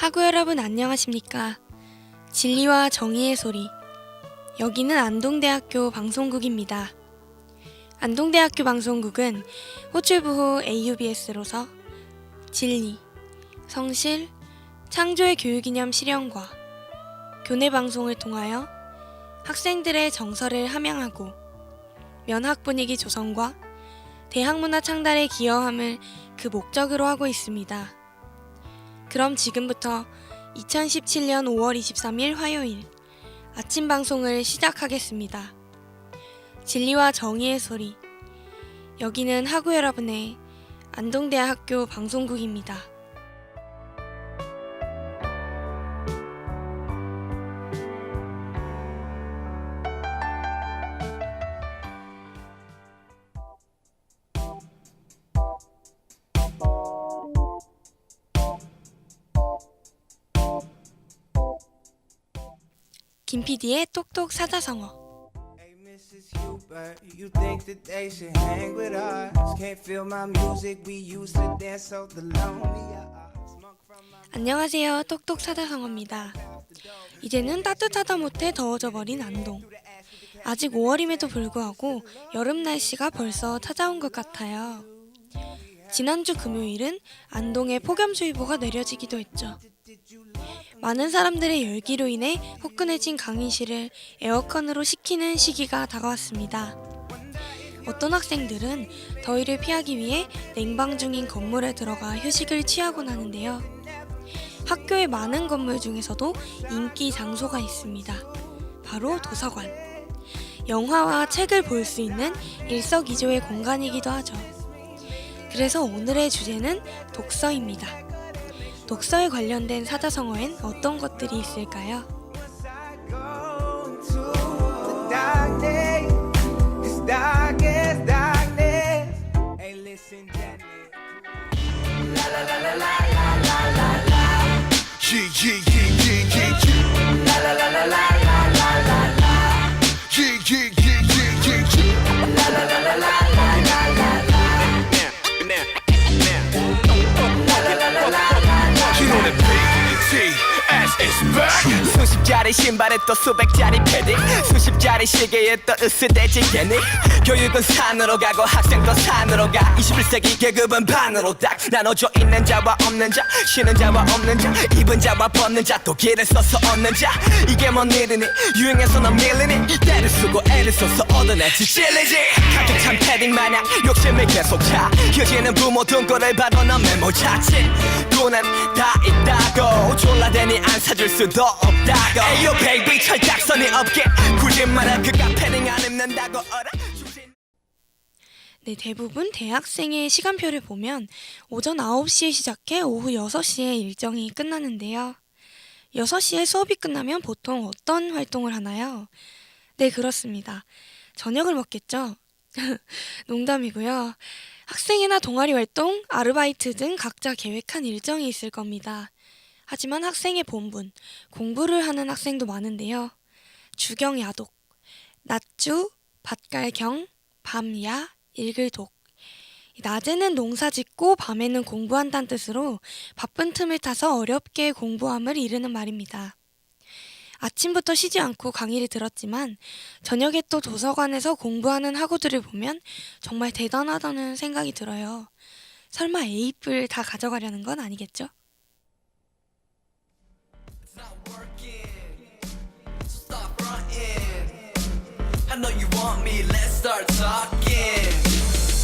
하구 여러분 안녕하십니까? 진리와 정의의 소리. 여기는 안동대학교 방송국입니다. 안동대학교 방송국은 호출부호 AUBS로서 진리, 성실, 창조의 교육이념 실현과 교내 방송을 통하여 학생들의 정서를 함양하고 면학 분위기 조성과 대학문화 창달에 기여함을 그 목적으로 하고 있습니다. 그럼 지금부터 2017년 5월 23일 화요일 아침 방송을 시작하겠습니다. 진리와 정의의 소리. 여기는 하구 여러분의 안동대학교 방송국입니다. 김PD의 똑똑 사자성어. 안녕하세요, 똑똑 사자성어입니다. 이제는 따뜻하다 못해 더워져 버린 안동. 아직 5월임에도 불구하고 여름 날씨가 벌써 찾아온 것 같아요. 지난주 금요일은 안동에 폭염주의보가 내려지기도 했죠. 많은 사람들의 열기로 인해 후끈해진 강의실을 에어컨으로 식히는 시기가 다가왔습니다. 어떤 학생들은 더위를 피하기 위해 냉방 중인 건물에 들어가 휴식을 취하곤 하는데요. 학교의 많은 건물 중에서도 인기 장소가 있습니다. 바로 도서관. 영화와 책을 볼 수 있는 일석이조의 공간이기도 하죠. 그래서 오늘의 주제는 독서입니다. 독서에 관련된 사자성어엔 어떤 것들이 있을까요? 수십짜리 신발에 또 수백짜리 패딩, 수십짜리 시계에 또 으스대지 개닉. 교육은 산으로 가고 학생도 산으로 가. 21세기 계급은 반으로 딱 나눠져. 있는 자와 없는 자, 쉬는 자와 없는 자, 입은 자와 벗는 자, 또 길을 써서 얻는 자. 이게 뭔 일이니? 유행해서 넌 밀리니? 때를 쓰고 애를 써서 얻어내지 찔리지. 가득 찬 패딩 마냥 욕심을 계속 차. 휴지는 부모 등골을 봐도 넌 메모 자칫. 돈은 다 있다고 졸라대니 안 사줄 수도 없다고. 에이요 베이비 철딱선이 없게 굳이 말아 그가 패딩 안 입는다고 어라. 네, 대부분 대학생의 시간표를 보면 오전 9시에 시작해 오후 6시에 일정이 끝나는데요. 6시에 수업이 끝나면 보통 어떤 활동을 하나요? 네, 그렇습니다. 저녁을 먹겠죠? 농담이고요. 학생회나 동아리 활동, 아르바이트 등 각자 계획한 일정이 있을 겁니다. 하지만 학생의 본분, 공부를 하는 학생도 많은데요. 주경 야독, 낮주, 밭갈경, 밤야, 읽을독. 낮에는 농사 짓고 밤에는 공부한다는 뜻으로 바쁜 틈을 타서 어렵게 공부함을 이르는 말입니다. 아침부터 쉬지 않고 강의를 들었지만 저녁에 또 도서관에서 공부하는 학우들을 보면 정말 대단하다는 생각이 들어요. 설마 A뿔 다 가져가려는 건 아니겠죠?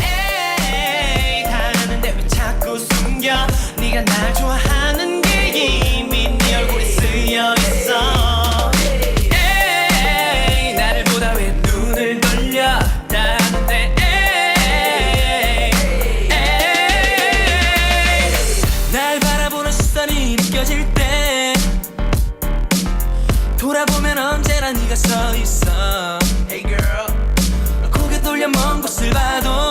에이 다 아는데 왜 자꾸 숨겨. 네가 날 좋아하는 게 이미 네 얼굴에 쓰여있어. 에이 나를 보다 왜 눈을 돌려. 다 아는데 에이 날 바라보는 시선이 느껴질 때 돌아보면 언제나 네가 서있어. Hey girl 고개 돌려 먼 곳을 봐도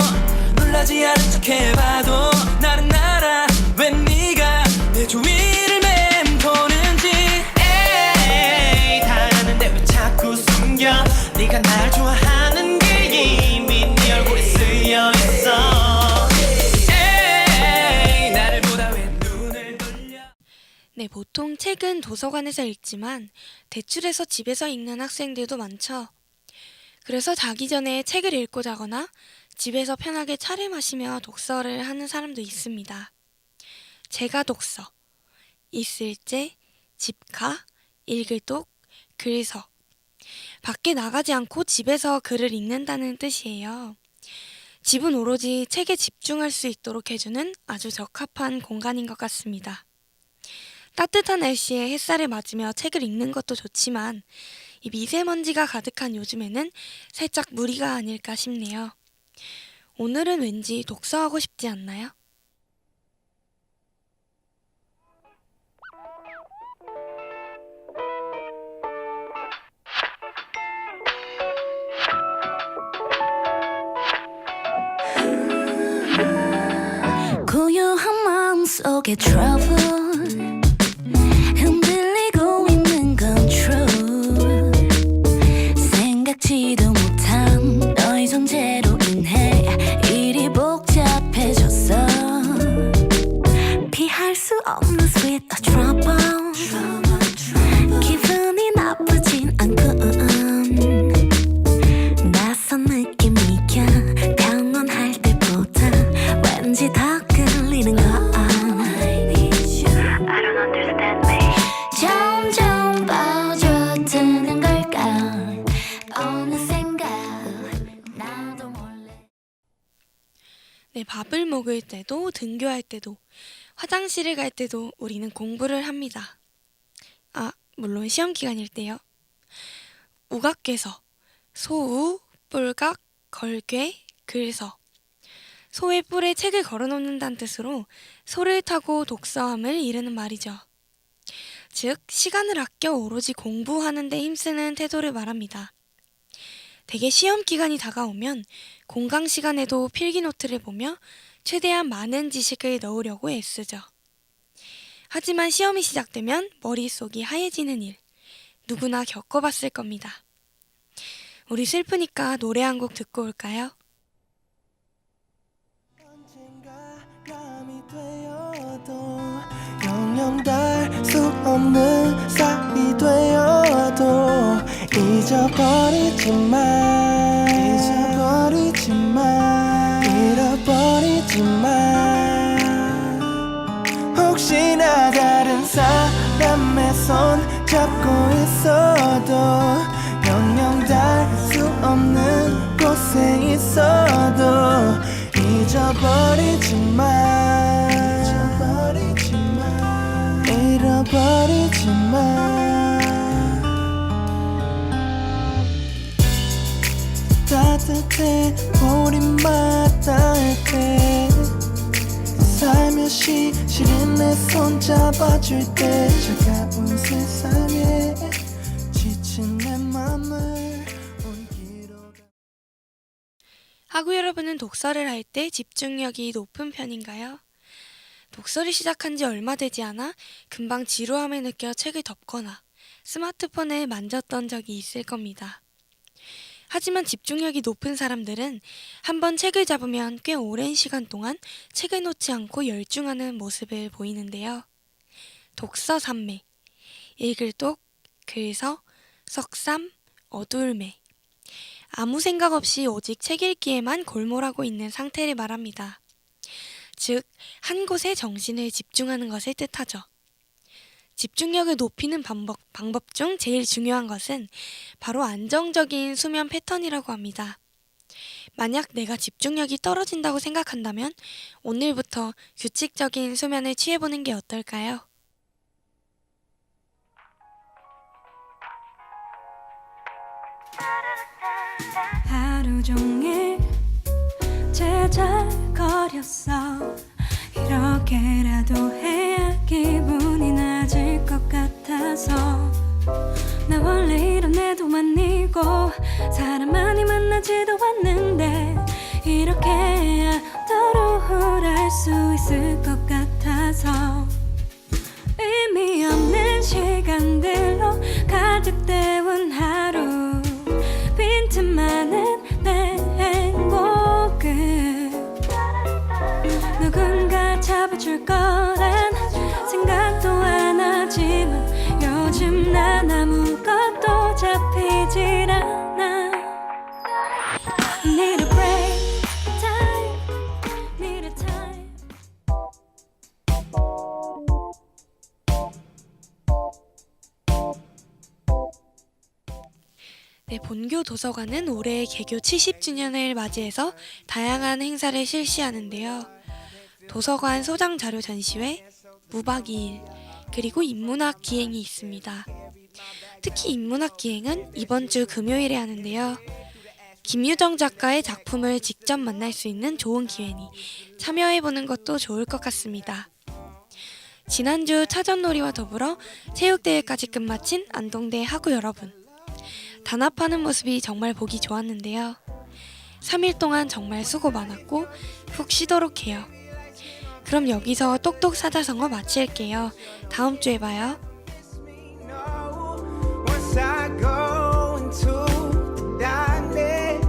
놀라지 않은 척 해봐도 나는 알아 왜 네가 내 주위를 맴도는지. 에이 다 아는데 왜 자꾸 숨겨. 네가 날 좋아하는 게 이미 네 얼굴에 쓰여있어. 에이 나를 보다 왜 눈을 돌려. 네, 보통 책은 도서관에서 읽지만 대출해서 집에서 읽는 학생들도 많죠. 그래서 자기 전에 책을 읽고 자거나 집에서 편하게 차를 마시며 독서를 하는 사람도 있습니다. 제가 독서, 있을제, 집가, 읽을 독, 글서. 밖에 나가지 않고 집에서 글을 읽는다는 뜻이에요. 집은 오로지 책에 집중할 수 있도록 해주는 아주 적합한 공간인 것 같습니다. 따뜻한 날씨에 햇살을 맞으며 책을 읽는 것도 좋지만 이 미세먼지가 가득한 요즘에는 살짝 무리가 아닐까 싶네요. 오늘은 왠지 독서하고 싶지 않나요? 고요한 마음속에 trouble 흔들리고 있는 건 true 생각지도 못한 너의 존재로 인해 일이 복잡해졌어 피할 수 없는 sweet a trouble 기분이 나쁘진 않고 낯선 느낌이야 평온할 때보다 왠지 더 끌리는 걸 I don't understand me 점점 빠져드는 걸까 어느샌가 나도 몰래 네, 밥을 먹을 때도 등교할 때도 화장실을 갈 때도 우리는 공부를 합니다. 물론 시험 기간일 때요. 우각괴서, 소우, 뿔각, 걸괴, 글서. 소의 뿔에 책을 걸어놓는다는 뜻으로 소를 타고 독서함을 이르는 말이죠. 즉, 시간을 아껴 오로지 공부하는 데 힘쓰는 태도를 말합니다. 대개 시험 기간이 다가오면 공강 시간에도 필기노트를 보며 최대한 많은 지식을 넣으려고 애쓰죠. 하지만 시험이 시작되면 머릿속이 하얘지는 일, 누구나 겪어봤을 겁니다. 우리 슬프니까 노래 한 곡 듣고 올까요? 언젠가 남이 되어도 영영 닿을 수 없는 싹이 되어도 잃어버리지만 혹시나 다른 사람의 손 잡고 있어도 영영 닿을 수 없는 곳에 있어도 잃어버리지만 따뜻해 우리만 닿을 때 살며시 시린 내 손 잡아줄 때 차가운 세상에 지친 내 맘을 온기로 하구 여러분은 독서를 할 때 집중력이 높은 편인가요? 독서를 시작한 지 얼마 되지 않아 금방 지루함을 느껴 책을 덮거나 스마트폰을 만졌던 적이 있을 겁니다. 하지만 집중력이 높은 사람들은 한번 책을 잡으면 꽤 오랜 시간 동안 책을 놓지 않고 열중하는 모습을 보이는데요. 독서 삼매, 읽을 독, 글서, 석삼, 어두울매. 아무 생각 없이 오직 책 읽기에만 골몰하고 있는 상태를 말합니다. 즉, 한 곳에 정신을 집중하는 것을 뜻하죠. 집중력을 높이는 방법 중 제일 중요한 것은 바로 안정적인 수면 패턴이라고 합니다. 만약 내가 집중력이 떨어진다고 생각한다면 오늘부터 규칙적인 수면을 취해보는 게 어떨까요? 하루 종일 제잘거렸어 이렇게라도 해야 기분이 나아질 것 같아서 나 원래 이런 애도 아니고 사람 많이 만나지도 않는데 이렇게 해야 더 우울할 수 있을 것 같아서 의미 없는 시간들로 가득 때운 하루 빈틈많은 내 행복을 누군가 잡아줄 거란 생각도 안 하지 잡히질 않아. Need a break time, need a time. 네, 본교 도서관은 올해 개교 70주년을 맞이해서 다양한 행사를 실시하는데요. 도서관 소장 자료 전시회, 무박 2일, 그리고 인문학 기행이 있습니다. 특히 인문학 기행은 이번 주 금요일에 하는데요. 김유정 작가의 작품을 직접 만날 수 있는 좋은 기회니 참여해보는 것도 좋을 것 같습니다. 지난주 차전놀이와 더불어 체육대회까지 끝마친 안동대 하구 여러분. 단합하는 모습이 정말 보기 좋았는데요. 3일 동안 정말 수고 많았고 푹 쉬도록 해요. 그럼 여기서 똑똑 사자성어 마칠게요. 다음 주에 봐요. Once I go into the darkness,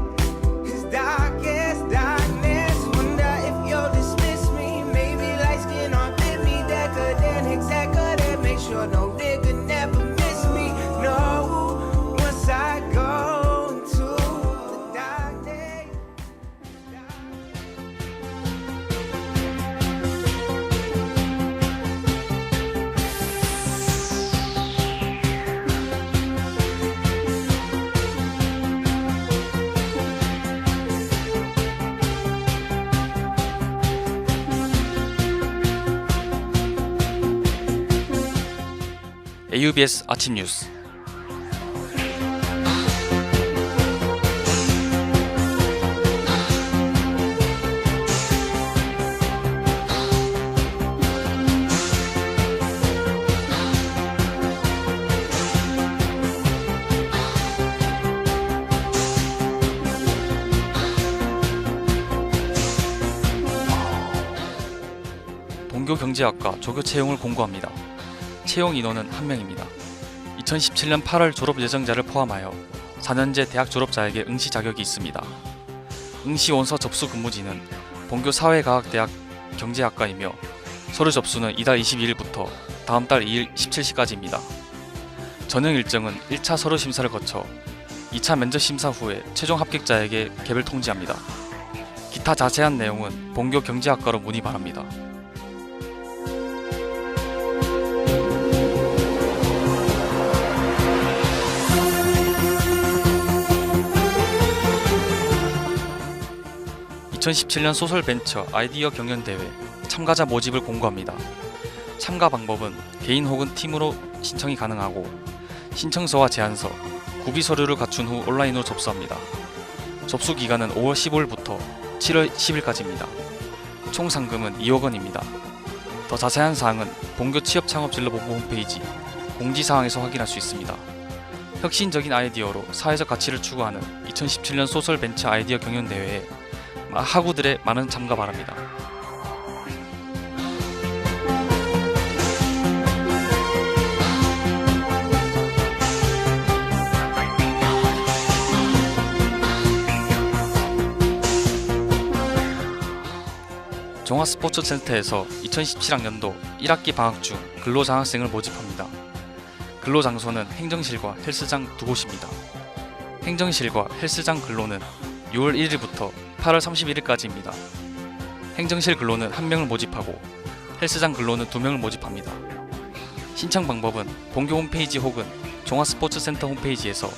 it's dark as darkness. Wonder if you'll dismiss me. Maybe light skin or fit me. That could then exact that make sure no nigga never miss me. No, once I go into the darkness. AUBS 아침 뉴스. 본교 경제학과 조교 채용을 공고합니다. 채용 인원은 1명입니다. 2017년 8월 졸업 예정자를 포함하여 4년제 대학 졸업자에게 응시 자격이 있습니다. 응시 원서 접수 근무지는 본교 사회과학대학 경제학과이며 서류 접수는 이달 22일부터 다음 달 2일 17시까지입니다. 전형 일정은 1차 서류 심사를 거쳐 2차 면접 심사 후에 최종 합격자에게 개별 통지합니다. 기타 자세한 내용은 본교 경제학과로 문의 바랍니다. (2017년) 소설벤처 아이디어 경연대회 참가자 모집을 공고합니다. 참가 방법은 개인 혹은 팀으로 신청이 가능하고 신청서와 제안서, 구비 서류를 갖춘 후 온라인으로 접수합니다. 접수 기간은 5월 15일부터 7월 10일까지입니다. 총 상금은 2억 원입니다. 더 자세한 사항은 본교 취업창업진로본부 홈페이지 공지사항에서 확인할 수 있습니다. 혁신적인 아이디어로 사회적 가치를 추구하는 2017년 소설벤처 아이디어 경연대회에 학우들의 많은 참가 바랍니다. 종합스포츠센터에서 2017학년도 1학기 방학 중 근로장학생을 모집합니다. 근로장소는 행정실과 헬스장 두 곳입니다. 행정실과 헬스장 근로는 6월 1일부터 8월 31일까지입니다. 행정실 근로는 1명을 모집하고 헬스장 근로는 2명을 모집합니다. 신청 방법은 본교 홈페이지 혹은 종합스포츠센터 홈페이지에서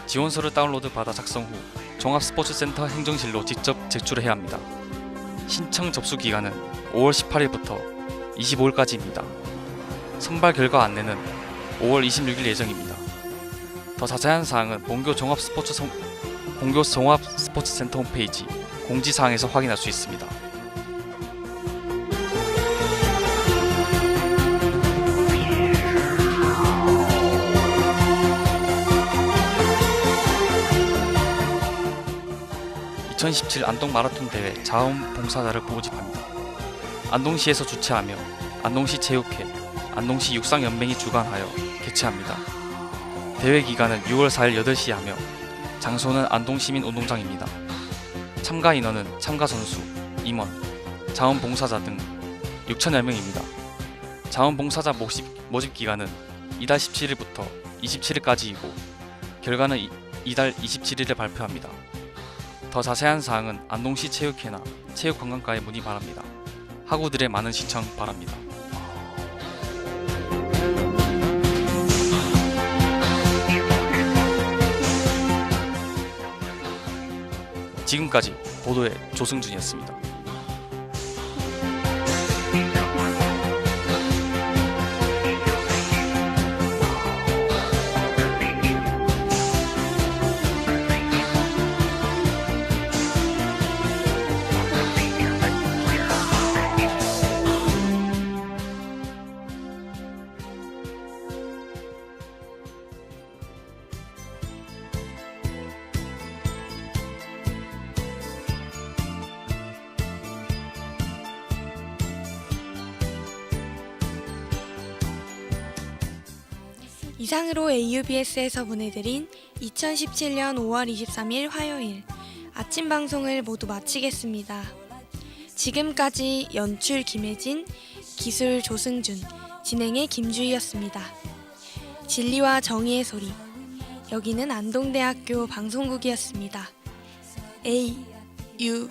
지원서를 다운로드 받아 작성 후 종합스포츠센터 행정실로 직접 제출해야 합니다. 신청 접수 기간은 5월 18일부터 25일까지입니다. 선발 결과 안내는 5월 26일 예정입니다. 더 자세한 사항은 본교 종합스포츠센터 홈페이지 공지사항에서 확인할 수 있습니다. (2017) 안동 마라톤 대회 자원봉사자를 모집합니다. 안동시에서 주최하며 안동시 체육회, 안동시 육상연맹이 주관하여 개최합니다. 대회 기간은 6월 4일 8시에 하며 장소는 안동시민운동장입니다. 참가 인원은 참가 선수, 임원, 자원봉사자 등 6천여 명입니다. 자원봉사자 모집 기간은 이달 17일부터 27일까지이고 결과는 이달 27일에 발표합니다. 더 자세한 사항은 안동시 체육회나 체육관광과에 문의 바랍니다. 학우들의 많은 시청 바랍니다. 지금까지 보도의 조승준이었습니다. 이상으로 AUBS에서 보내드린 2017년 5월 23일 화요일 아침 방송을 모두 마치겠습니다. 지금까지 연출 김혜진, 기술 조승준, 진행의 김주희였습니다. 진리와 정의의 소리. 여기는 안동대학교 방송국이었습니다. AUBS